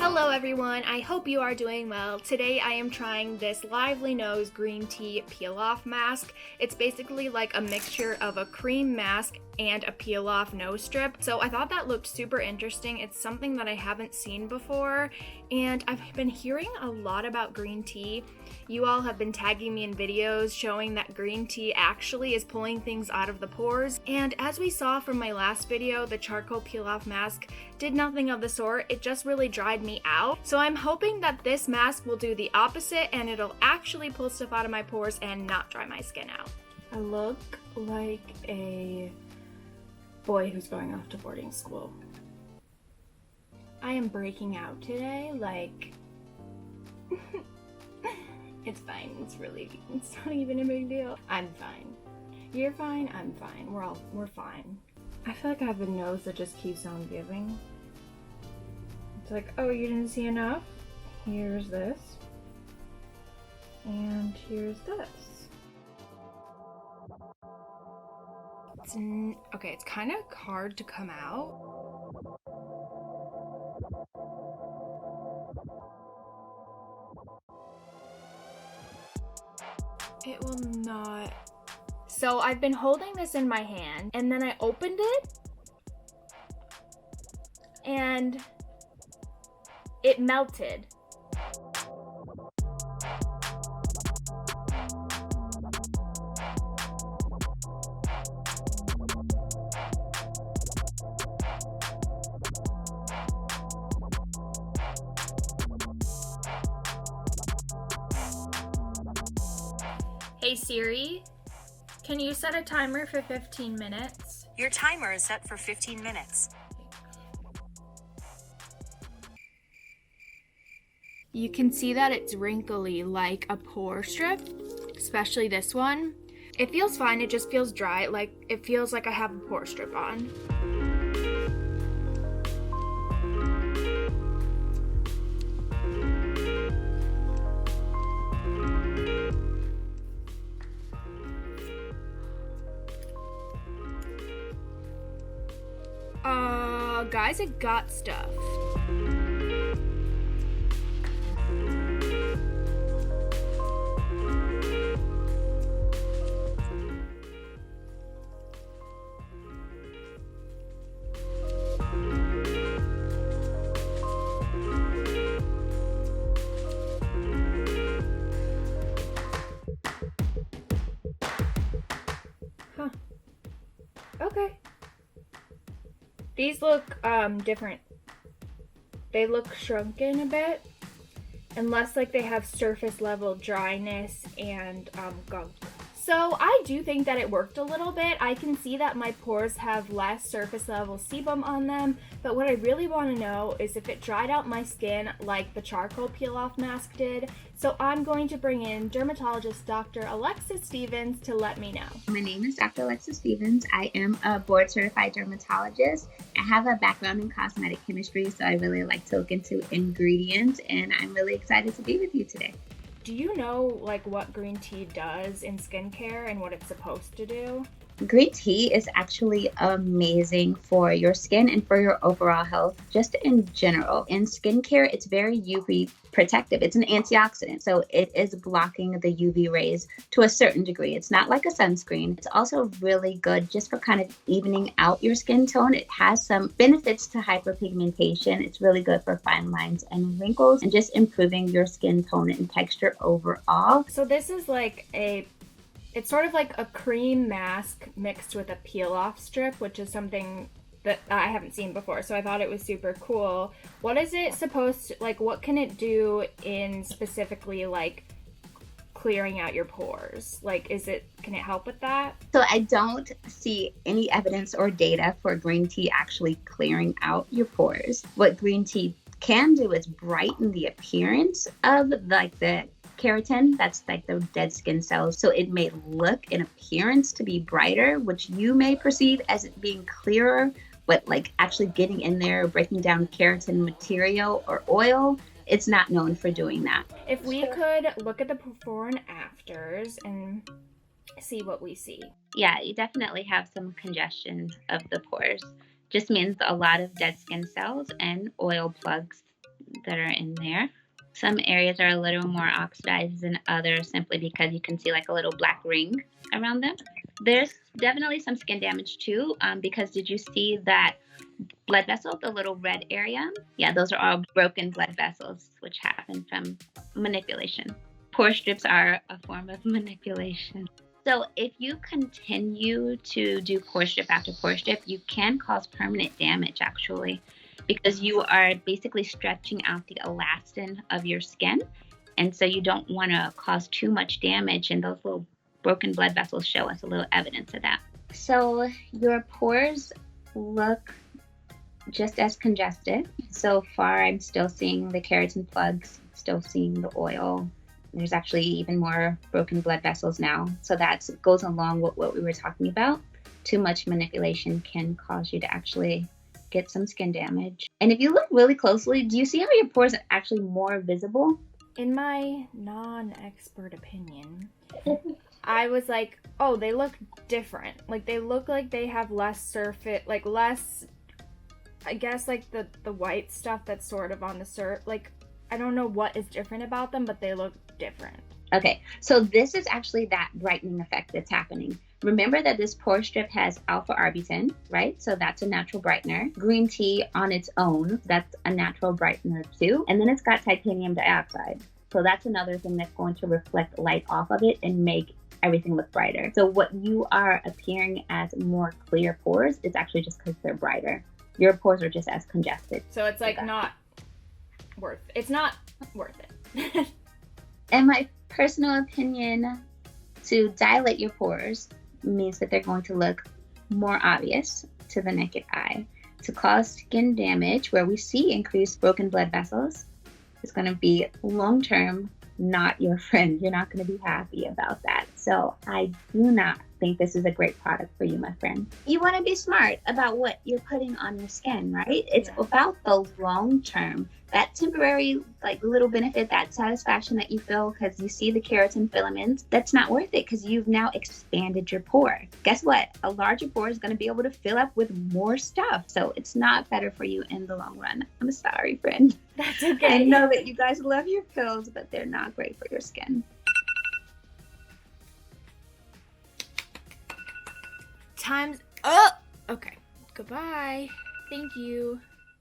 Hello everyone, I hope you are doing well. Today I am trying this Lively Nose green tea peel off mask. It's basically like a mixture of a cream mask and a peel off nose strip. So I thought that looked super interesting. It's something that I haven't seen before, and I've been hearing a lot about green tea. You all have been tagging me in videos showing that green tea actually is pulling things out of the pores, and as we saw from my last video, the charcoal peel off mask did nothing of the sort. It just really dried me out. So I'm hoping that this mask will do the opposite and it'll actually pull stuff out of my pores and not dry my skin out. I look like a boy who's going off to boarding school. I am breaking out today, like it's fine, it's not even a big deal. I'm fine. You're fine, I'm fine. We're fine. I feel like I have a nose that just keeps on giving. It's like, oh, you didn't see enough? Here's this. And here's this. Okay, it's kind of hard to come out. It will not. So I've been holding this in my hand and then I opened it and it melted. Hey Siri, can you set a timer for 15 minutes? Your timer is set for 15 minutes. You can see that it's wrinkly like a pore strip, especially this one. It feels fine, it just feels dry, like it feels like I have a pore strip on. Guys, it got stuff. Huh. Okay. These look different. They look shrunken a bit, unless like they have surface level dryness and gunk. So I do think that it worked a little bit. I can see that my pores have less surface level sebum on them, but what I really want to know is if it dried out my skin like the charcoal peel off mask did. So I'm going to bring in dermatologist Dr. Alexis Stephens to let me know. My name is Dr. Alexis Stephens. I am a board-certified dermatologist. I have a background in cosmetic chemistry, so I really like to look into ingredients, and I'm really excited to be with you today. Do you know like what green tea does in skincare and what it's supposed to do? Green tea is actually amazing for your skin and for your overall health, just in general. In skincare, it's very UV protective. It's an antioxidant, so it is blocking the UV rays to a certain degree. It's not like a sunscreen. It's also really good just for kind of evening out your skin tone. It has some benefits to hyperpigmentation. It's really good for fine lines and wrinkles and just improving your skin tone and texture overall. So this is like it's sort of like a cream mask mixed with a peel-off strip, which is something that I haven't seen before, so I thought it was super cool. What is it supposed to, like, what can it do in specifically, like, clearing out your pores? Like, can it help with that? So I don't see any evidence or data for green tea actually clearing out your pores. What green tea can do is brighten the appearance of, like, the keratin, that's like the dead skin cells. So it may look in appearance to be brighter, which you may perceive as it being clearer, but like actually getting in there, breaking down keratin material or oil, it's not known for doing that. If we could look at the before and afters and see what we see. Yeah, you definitely have some congestion of the pores. Just means a lot of dead skin cells and oil plugs that are in there. Some areas are a little more oxidized than others simply because you can see like a little black ring around them. There's definitely some skin damage too, because did you see that blood vessel, the little red area? Yeah, those are all broken blood vessels, which happen from manipulation. Pore strips are a form of manipulation. So if you continue to do pore strip after pore strip, you can cause permanent damage actually, because you are basically stretching out the elastin of your skin. And so you don't want to cause too much damage, and those little broken blood vessels show us a little evidence of that. So your pores look just as congested. So far, I'm still seeing the keratin plugs, still seeing the oil. There's actually even more broken blood vessels now. So that goes along with what we were talking about. Too much manipulation can cause you to actually get some skin damage. And if you look really closely, do you see how your pores are actually more visible? In my non-expert opinion, I was like, oh, they look different. Like, they look like they have less surface, like less, I guess, like the white stuff that's sort of on the surface. Like, I don't know what is different about them, but they look different. Okay, so this is actually that brightening effect that's happening. Remember that this pore strip has alpha arbutin, right? So that's a natural brightener. Green tea on its own, that's a natural brightener too. And then it's got titanium dioxide. So that's another thing that's going to reflect light off of it and make everything look brighter. So what you are appearing as more clear pores is actually just because they're brighter. Your pores are just as congested. So it's like it's not worth it. In my personal opinion, to dilate your pores means that they're going to look more obvious to the naked eye. To cause skin damage, where we see increased broken blood vessels, is going to be long-term not your friend. You're not going to be happy about that. So I do not think this is a great product for you, my friend. You want to be smart about what you're putting on your skin, right? It's about the long term. That temporary, like, little benefit, that satisfaction that you feel because you see the keratin filaments, that's not worth it because you've now expanded your pore. Guess what? A larger pore is going to be able to fill up with more stuff. So it's not better for you in the long run. I'm sorry, friend. That's okay. I know that you guys love your pills, but they're not great for your skin. Time's up. Okay. Goodbye. Thank you.